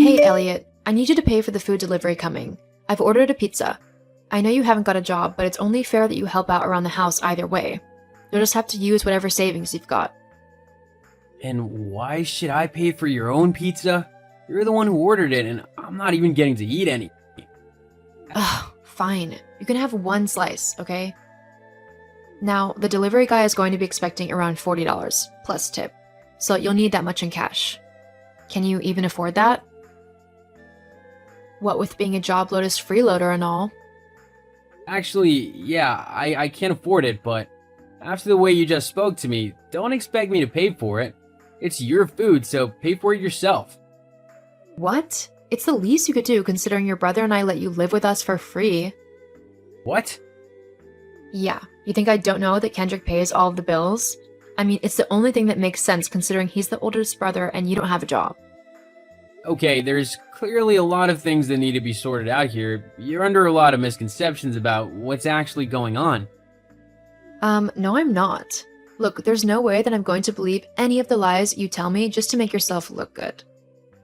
Hey, Elliot, I need you to pay for the food delivery coming. I've ordered a pizza. I know you haven't got a job, but it's only fair that you help out around the house either way. You'll just have to use whatever savings you've got. And why should I pay for your own pizza? You're the one who ordered it, and I'm not even getting to eat any. Ugh, fine. You can have one slice, okay? Now, the delivery guy is going to be expecting around $40, plus tip, so you'll need that much in cash. Can you even afford that? What with being a Job Lotus freeloader and all? Actually, yeah, I can't afford it, but after the way you just spoke to me, don't expect me to pay for it. It's your food, so pay for it yourself. What? It's the least you could do considering your brother and I let you live with us for free. What? Yeah, you think I don't know that Kendrick pays all of the bills? I mean, it's the only thing that makes sense considering he's the oldest brother and you don't have a job. Okay, there's clearly a lot of things that need to be sorted out here. You're under a lot of misconceptions about what's actually going on. No, I'm not. Look, there's no way that I'm going to believe any of the lies you tell me just to make yourself look good.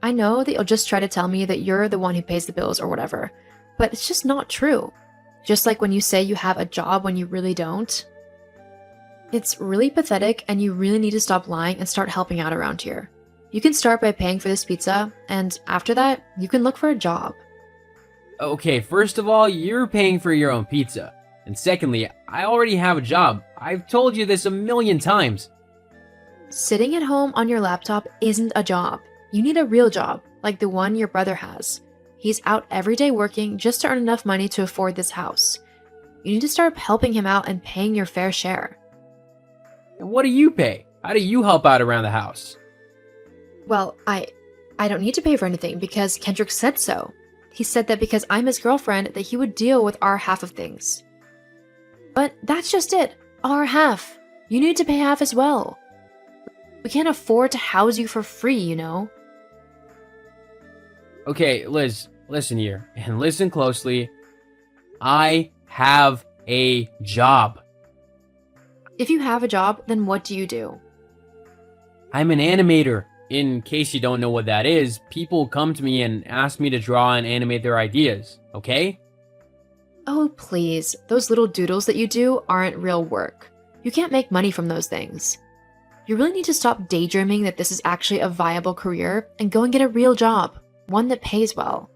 I know that you'll just try to tell me that you're the one who pays the bills or whatever, but it's just not true. Just like when you say you have a job when you really don't. It's really pathetic and you really need to stop lying and start helping out around here. You can start by paying for this pizza, and after that, you can look for a job. Okay, first of all, you're paying for your own pizza. And secondly, I already have a job. I've told you this a million times. Sitting at home on your laptop isn't a job. You need a real job, like the one your brother has. He's out every day working just to earn enough money to afford this house. You need to start helping him out and paying your fair share. And what do you pay? How do you help out around the house? Well, I don't need to pay for anything because Kendrick said so. He said that because I'm his girlfriend that he would deal with our half of things. But that's just it. Our half. You need to pay half as well. We can't afford to house you for free, you know? Okay, Liz, listen here, and listen closely. I have a job. If you have a job, then what do you do? I'm an animator. In case you don't know what that is, people come to me and ask me to draw and animate their ideas, okay? Oh, please. Those little doodles that you do aren't real work. You can't make money from those things. You really need to stop daydreaming that this is actually a viable career and go and get a real job, one that pays well.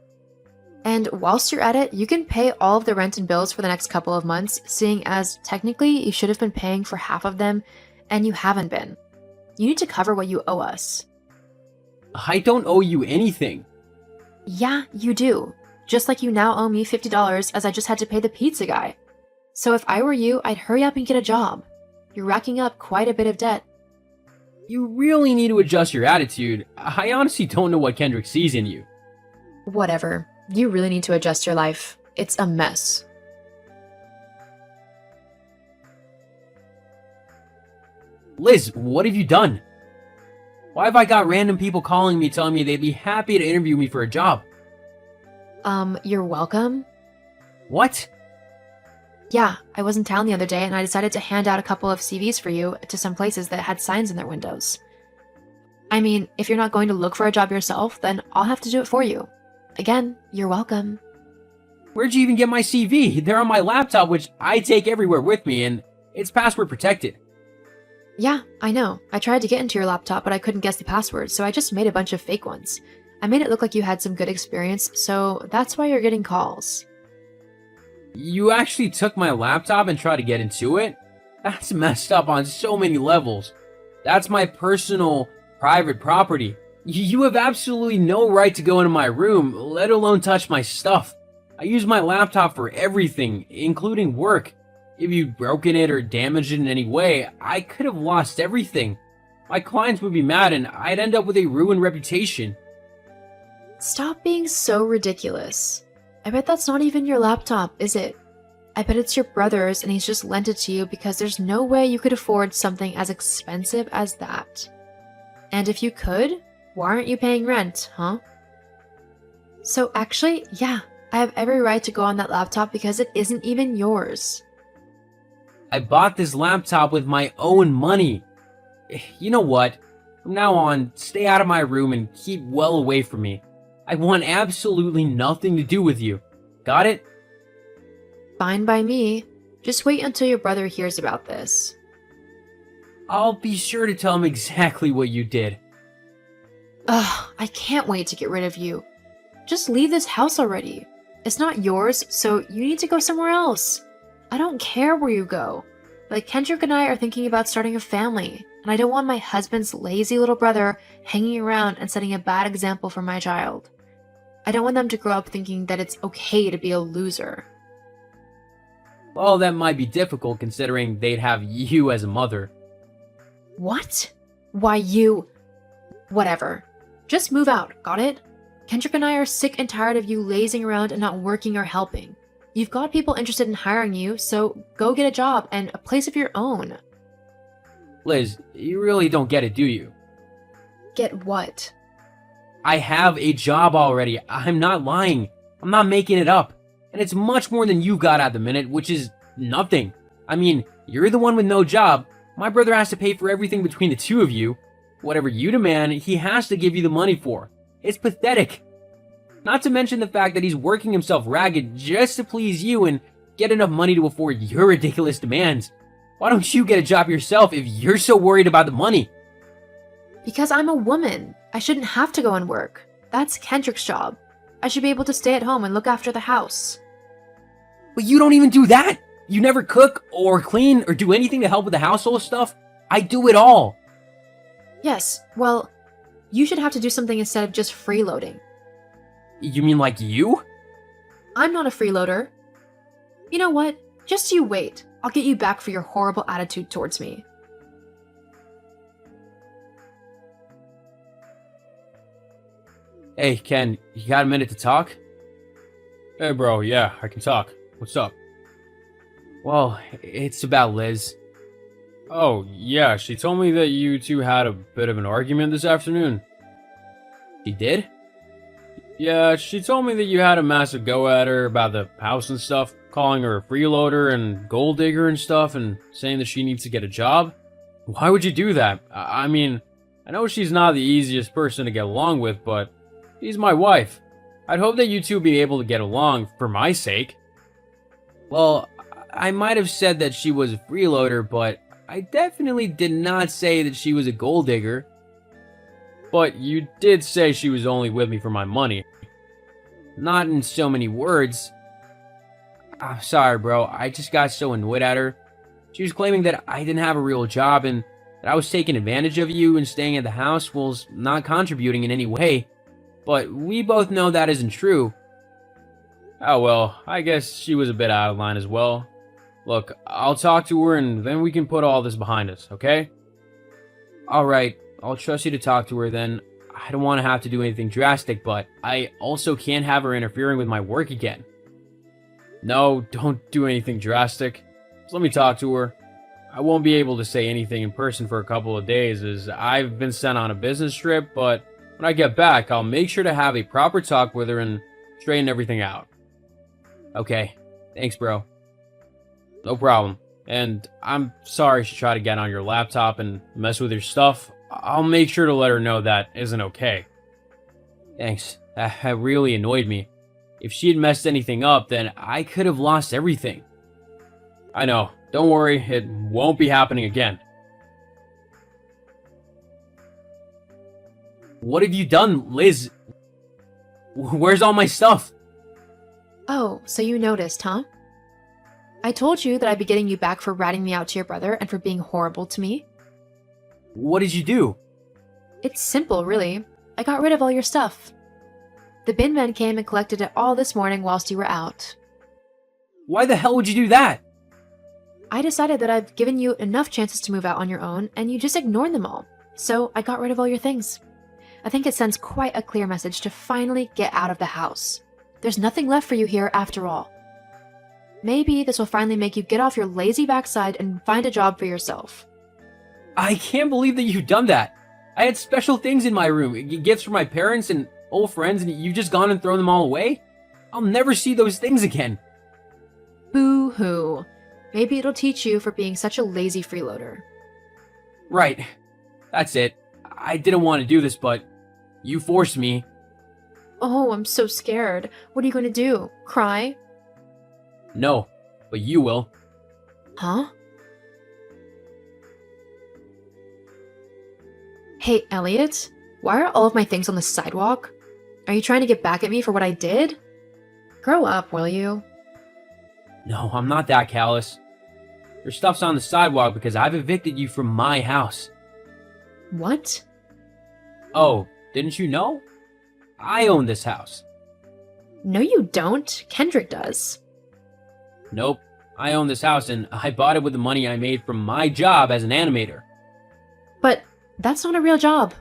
And whilst you're at it, you can pay all of the rent and bills for the next couple of months, seeing as technically you should have been paying for half of them, and you haven't been. You need to cover what you owe us. I don't owe you anything. Yeah, you do. Just like you now owe me $50 as I just had to pay the pizza guy. So if I were you, I'd hurry up and get a job. You're racking up quite a bit of debt. You really need to adjust your attitude. I honestly don't know what Kendrick sees in you. Whatever. You really need to adjust your life. It's a mess. Liz, what have you done? Why have I got random people calling me telling me they'd be happy to interview me for a job? You're welcome? What? Yeah, I was in town the other day and I decided to hand out a couple of CVs for you to some places that had signs in their windows. I mean, if you're not going to look for a job yourself, then I'll have to do it for you. Again, you're welcome. Where'd you even get my CV? They're on my laptop, which I take everywhere with me, and it's password protected. Yeah, I know. I tried to get into your laptop, but I couldn't guess the password, so I just made a bunch of fake ones. I made it look like you had some good experience, so that's why you're getting calls. You actually took my laptop and tried to get into it? That's messed up on so many levels. That's my personal, private property. You have absolutely no right to go into my room, let alone touch my stuff. I use my laptop for everything, including work. If you'd broken it or damaged it in any way, I could have lost everything. My clients would be mad and I'd end up with a ruined reputation. Stop being so ridiculous. I bet that's not even your laptop, is it? I bet it's your brother's and he's just lent it to you because there's no way you could afford something as expensive as that. And if you could, why aren't you paying rent, huh? So actually, yeah, I have every right to go on that laptop because it isn't even yours. I bought this laptop with my own money. You know what? From now on, stay out of my room and keep well away from me. I want absolutely nothing to do with you. Got it? Fine by me. Just wait until your brother hears about this. I'll be sure to tell him exactly what you did. Ugh, I can't wait to get rid of you. Just leave this house already. It's not yours, so you need to go somewhere else. I don't care where you go. But Kendrick and I are thinking about starting a family, and I don't want my husband's lazy little brother hanging around and setting a bad example for my child. I don't want them to grow up thinking that it's okay to be a loser. Well, that might be difficult considering they'd have you as a mother. What? Why you... Whatever. Just move out, got it? Kendrick and I are sick and tired of you lazing around and not working or helping. You've got people interested in hiring you, so go get a job and a place of your own. Liz, you really don't get it, do you? Get what? I have a job already. I'm not lying. I'm not making it up. And it's much more than you got at the minute, which is nothing. I mean, you're the one with no job. My brother has to pay for everything between the two of you. Whatever you demand, he has to give you the money for. It's pathetic. Not to mention the fact that he's working himself ragged just to please you and get enough money to afford your ridiculous demands. Why don't you get a job yourself if you're so worried about the money? Because I'm a woman. I shouldn't have to go and work. That's Kendrick's job. I should be able to stay at home and look after the house. But you don't even do that. You never cook or clean or do anything to help with the household stuff. I do it all. Yes, well, you should have to do something instead of just freeloading. You mean like you? I'm not a freeloader. You know what? Just you wait. I'll get you back for your horrible attitude towards me. Hey, Ken, you got a minute to talk? Hey bro, yeah, I can talk. What's up? Well, it's about Liz. Oh, yeah, she told me that you two had a bit of an argument this afternoon. She did? Yeah, she told me that you had a massive go at her about the house and stuff, calling her a freeloader and gold digger and stuff, and saying that she needs to get a job. Why would you do that? I mean, I know she's not the easiest person to get along with, but she's my wife. I'd hope that you two be able to get along, for my sake. Well, I might have said that she was a freeloader, but I definitely did not say that she was a gold digger. But you did say she was only with me for my money. Not in so many words. I'm sorry, bro. I just got so annoyed at her. She was claiming that I didn't have a real job and that I was taking advantage of you and staying at the house while not contributing in any way. But we both know that isn't true. Oh well, I guess she was a bit out of line as well. Look, I'll talk to her and then we can put all this behind us, okay? Alright, I'll trust you to talk to her then. I don't want to have to do anything drastic, but I also can't have her interfering with my work again. No, don't do anything drastic. Just let me talk to her. I won't be able to say anything in person for a couple of days as I've been sent on a business trip, but when I get back, I'll make sure to have a proper talk with her and straighten everything out. Okay, thanks, bro. No problem. And I'm sorry she tried to get on your laptop and mess with your stuff. I'll make sure to let her know that isn't okay. Thanks. That really annoyed me. If she had messed anything up, then I could have lost everything. I know. Don't worry, it won't be happening again. What have you done, Liz? Where's all my stuff? Oh, so you noticed, huh? I told you that I'd be getting you back for ratting me out to your brother and for being horrible to me. What did you do? It's simple, really. I got rid of all your stuff. The bin man came and collected it all this morning whilst you were out. Why the hell would you do that? I decided that I've given you enough chances to move out on your own, and you just ignored them all. So I got rid of all your things. I think it sends quite a clear message to finally get out of the house. There's nothing left for you here after all. Maybe this will finally make you get off your lazy backside and find a job for yourself. I can't believe that you've done that. I had special things in my room, gifts from my parents and old friends, and you've just gone and thrown them all away? I'll never see those things again. Boo-hoo. Maybe it'll teach you for being such a lazy freeloader. Right. That's it. I didn't want to do this, but you forced me. Oh, I'm so scared. What are you going to do? Cry? No, but you will. Huh? Hey, Elliot, why are all of my things on the sidewalk? Are you trying to get back at me for what I did? Grow up, will you? No, I'm not that callous. Your stuff's on the sidewalk because I've evicted you from my house. What? Oh, didn't you know? I own this house. No, you don't. Kendrick does. Nope, I own this house and I bought it with the money I made from my job as an animator. But that's not a real job.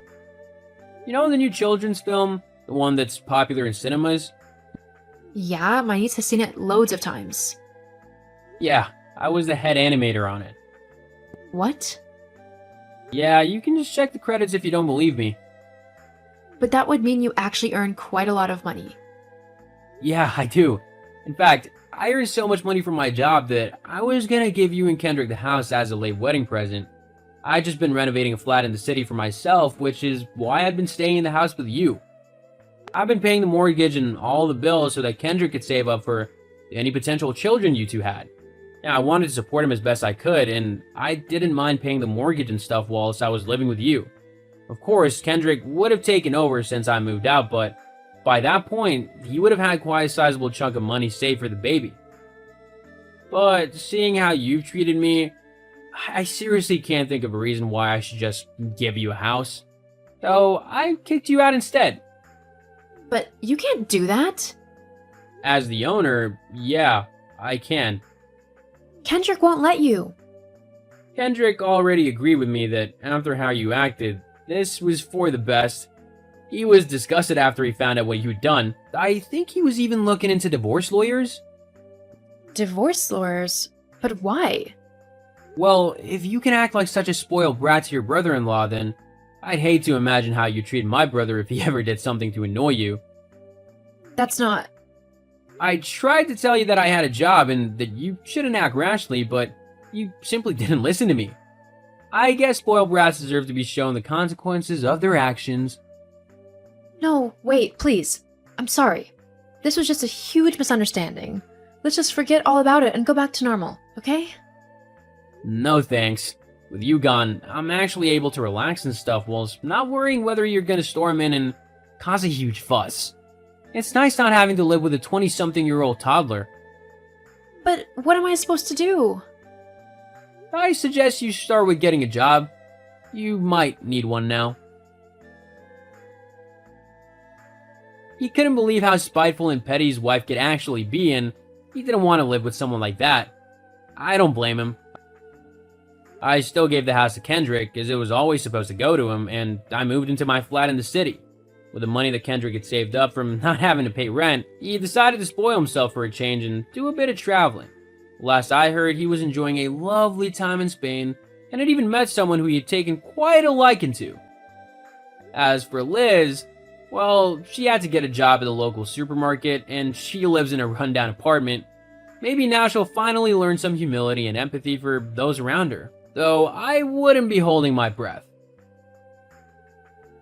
You know the new children's film? The one that's popular in cinemas? Yeah, my niece has seen it loads of times. Yeah, I was the head animator on it. What? Yeah, you can just check the credits if you don't believe me. But that would mean you actually earn quite a lot of money. Yeah, I do. In fact, I earn so much money from my job that I was gonna give you and Kendrick the house as a late wedding present. I just been renovating a flat in the city for myself, which is why I've been staying in the house with you. I've been paying the mortgage and all the bills so that Kendrick could save up for any potential children you two had. Now, I wanted to support him as best I could, and I didn't mind paying the mortgage and stuff whilst I was living with you. Of course, Kendrick would have taken over since I moved out, but by that point, he would have had quite a sizable chunk of money saved for the baby. But seeing how you've treated me, I seriously can't think of a reason why I should just give you a house. So I kicked you out instead. But you can't do that. As the owner, yeah, I can. Kendrick won't let you. Kendrick already agreed with me that after how you acted, this was for the best. He was disgusted after he found out what you'd done. I think he was even looking into divorce lawyers. Divorce lawyers? But why? Well, if you can act like such a spoiled brat to your brother-in-law, then I'd hate to imagine how you treat my brother if he ever did something to annoy you. That's not... I tried to tell you that I had a job and that you shouldn't act rashly, but you simply didn't listen to me. I guess spoiled brats deserve to be shown the consequences of their actions. No, wait, please. I'm sorry. This was just a huge misunderstanding. Let's just forget all about it and go back to normal, okay? No thanks. With you gone, I'm actually able to relax and stuff whilst not worrying whether you're gonna storm in and cause a huge fuss. It's nice not having to live with a 20-something-year-old toddler. But what am I supposed to do? I suggest you start with getting a job. You might need one now. He couldn't believe how spiteful and petty his wife could actually be, and he didn't want to live with someone like that. I don't blame him. I still gave the house to Kendrick, as it was always supposed to go to him, and I moved into my flat in the city. With the money that Kendrick had saved up from not having to pay rent, he decided to spoil himself for a change and do a bit of traveling. Last I heard, he was enjoying a lovely time in Spain, and had even met someone who he had taken quite a liking to. As for Liz, well, she had to get a job at the local supermarket, and she lives in a rundown apartment. Maybe now she'll finally learn some humility and empathy for those around her, though I wouldn't be holding my breath.